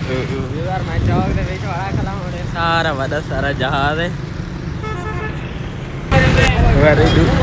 मैं चौक दे विच बड़ा खला होने सारा वड़ा सारा जहाज है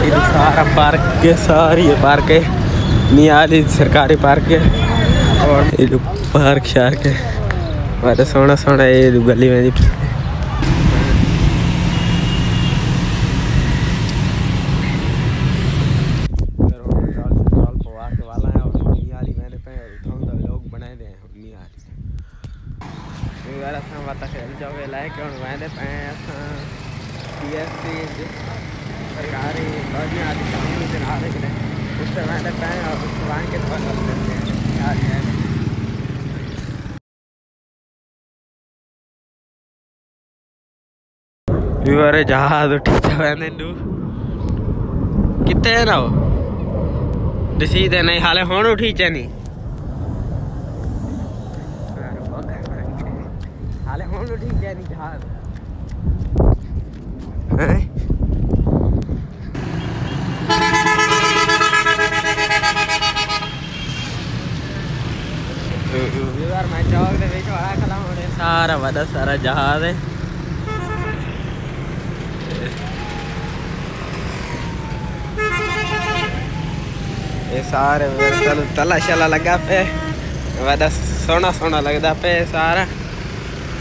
इधर सारा पार्क के सारी ये पार्क है नियाली सरकारी पार्क है और ये पार्क शार्क है बड़ा सोना सोना ये गली में सरकारी उससे मैंने के जहाज उठी कितने है ना वो सीधे नहीं हाले हूँ उठी नहीं हाले हूँ उठी नहीं जहाज मैं चौक दे विच बड़ा खला होने सारा वड़ा सारा जहाज है ये सारे तला शला लगा पे वड़ा सोना सोना लगता पे सारा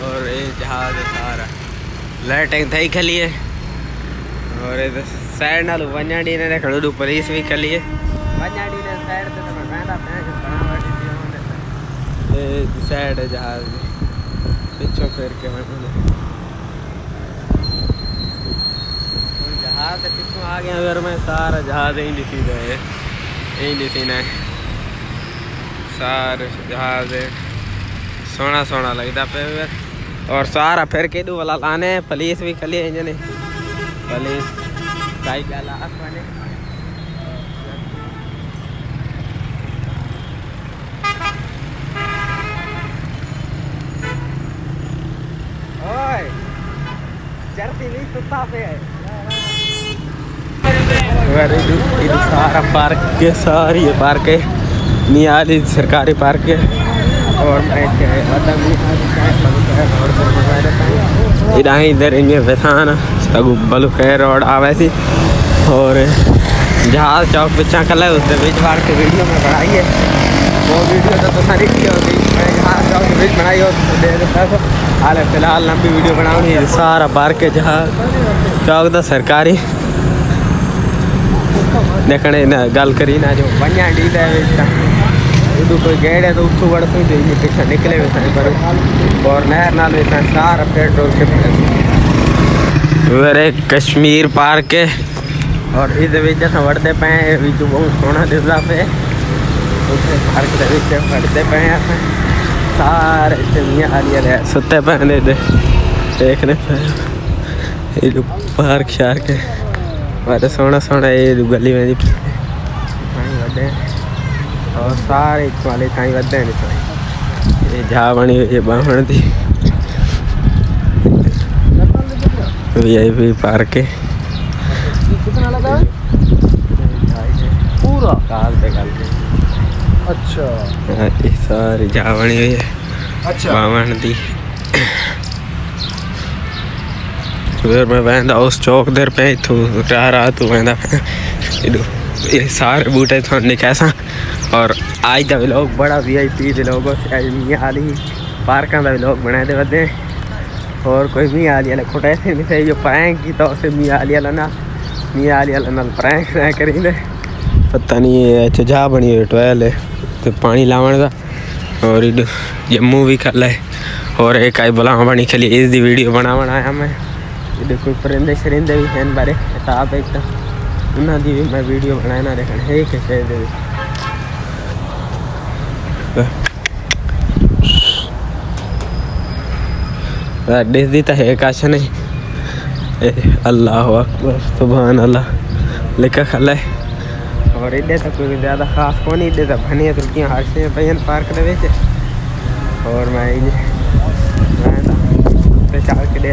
और ये जहाज है सारा लाइटिंग थी खली है और इधर साइड नाल वंजाड़ी ने खड़ू पुलिस भी खली है वंजाड़ी ने साइड ते तो बैंदा पे साइड है जहाज पिछो फेर के जहाज से पिछू आ गया अगर मैं सारा जहाज यही सीधा है यही सीना है सारे जहाज है सोना सोना लगता पे और सारा फिर के दो वाला लाने पुलिस भी खली है जने पुलिस काई गाला बने सारा पार्क के सारी ये पार्क है नियाली सरकारी पार्क है और इधर इनमें वैसान बलू खैर और आवे सी और जहाज चौक पिछा कल उसके बीच बार के वीडियो में बनाई है वो वीडियो तो सारी होगी जहाज चौक के बीच बनाई हो हाल फिलहाल लंबी वीडियो बनाऊंगी सारा पार्क है जहाज चौक तो सरकारी देखने ना गल करी ना जो बनिया डी उदू कोई गेड़ है तो उसको बढ़ते पिछा निकले हुए पर और नहर नाल सारा पेट्रोल के एक कश्मीर पार्क है और इस वड़ते पे बहुत सोना दिखता पे पार्क वड़ते पे सारे सुते पे देखने पे पार्क शार्क है बड़ा सोना सोना ये गली में वड्डे और सारे वाले थाई वड्डे ये जा बनी ये बाहण थी VIP पार्क है कितना लगा पूरा काल पे अच्छा ये सारी जा बनी हुई है अच्छा बाहण थी मैं वहदा उस चौक देर पे तू रहा तू वहदा ये सारे बूटे थोड़े कैसा और आज का व्लॉग बड़ा VIP दे लोगों से हाल ही पार्कों का व्लॉग बनाए दे बदे और कोई मियाँ आली वाला खोटा ऐसे नहीं सही जो प्रैंक की तो उसे मियाँ आली वाला ना प्रैंक ना करेंगे पता नहीं ये अच्छा जा बनी हुई टॉयल है तो पानी लावन का और जम्मू भी खल है और एक आई बुला बनी खली इसकी वीडियो बनाया मैं देखो परिंदे शरिंदे भी हैं बारे हिसाब एक उन्होंने भी मैं वीडियो बनाया ना देखने है कैसे डिस दी तो है काश नहीं अल्लाह अकबर सुभान अल्लाह लिखा खला है और इधे तो कोई ज़्यादा खास को नहीं इधे तो बनी तुर्कियाँ हर से पहन पार्क दे और मैं चाल के दे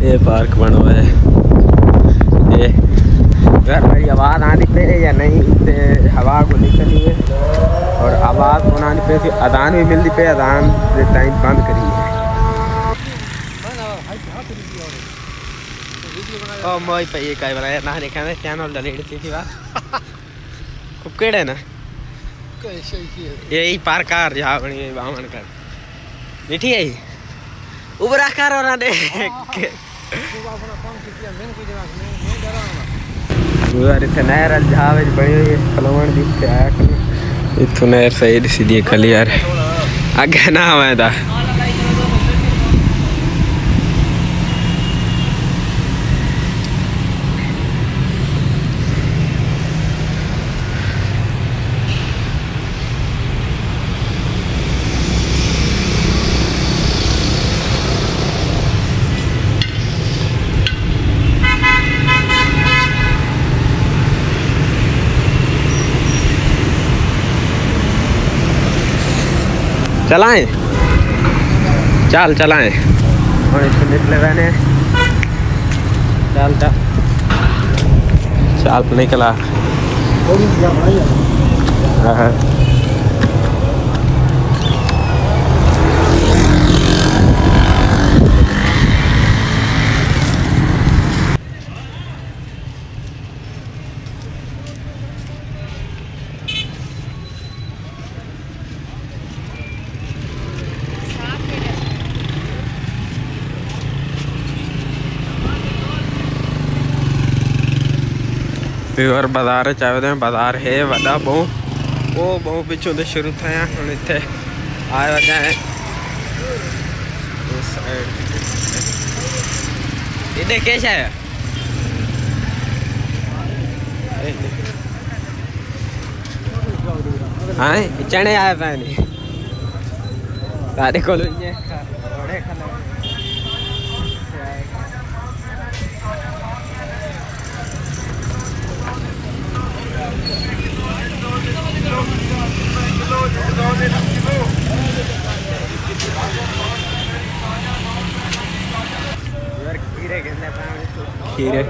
ये पार्क बना हुआ है ये घर मेरी आवाज़ आती पे या नहीं हवा को निकली है और आवाज़ बनानी पे थी, अदान भी मिलती पे, अदान टाइम बंद करी है। ओ मोई पे ये काय बनाया ना देखा ना चैनल डिलीट थी बात कुकेड़ है ना यही पार कार जहाँ बनी बामन कर बैठी है उबरा कर और दे यार इतने नहर जहाँ बनी हुई फलवन दी आया इतों नहर सही सीधी खली यार आगे ना मैं था चलाएं चल चलाएं और इसको निकले मैंने चल चल चल निकला हाँ और बाजार चाहे बाजार है वड़ा बहु वो बहु पिछों तो शुरू था हम इतने आए वजह है इधर कैसा है हाँ चने आए था नहीं सारे को खीरे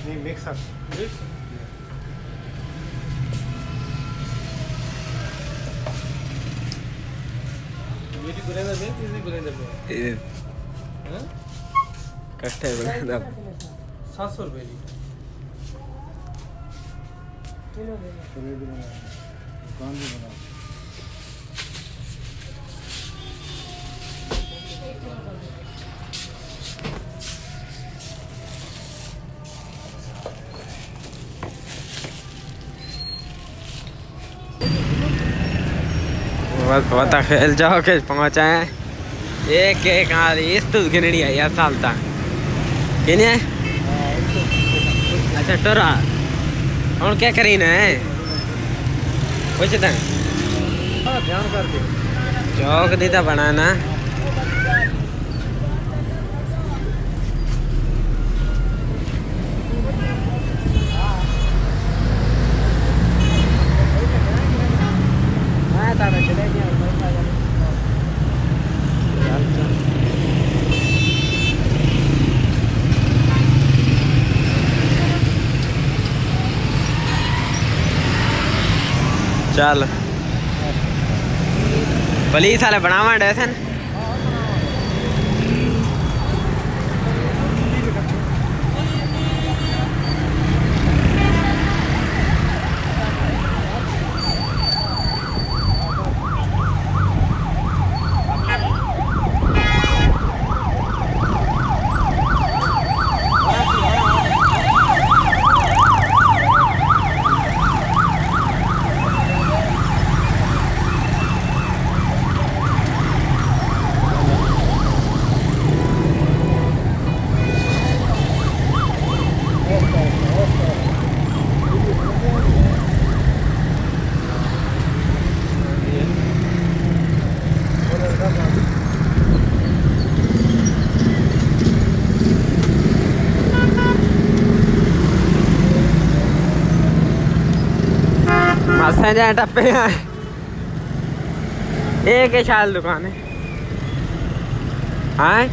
नहीं मिक्स कट्टे 700 रुपये बता खेल जाओ के पहुँचा है एक एक इस तो गिननी है यार साल तक किन है अच्छा टोरा और क्या करी ना है कुछ ध्यान कर दे चौक दीता बनाना चल पुलिस वाले बनावा डैसन जाए टप्पे हैं। एक ही शाल दुकान है। हाँ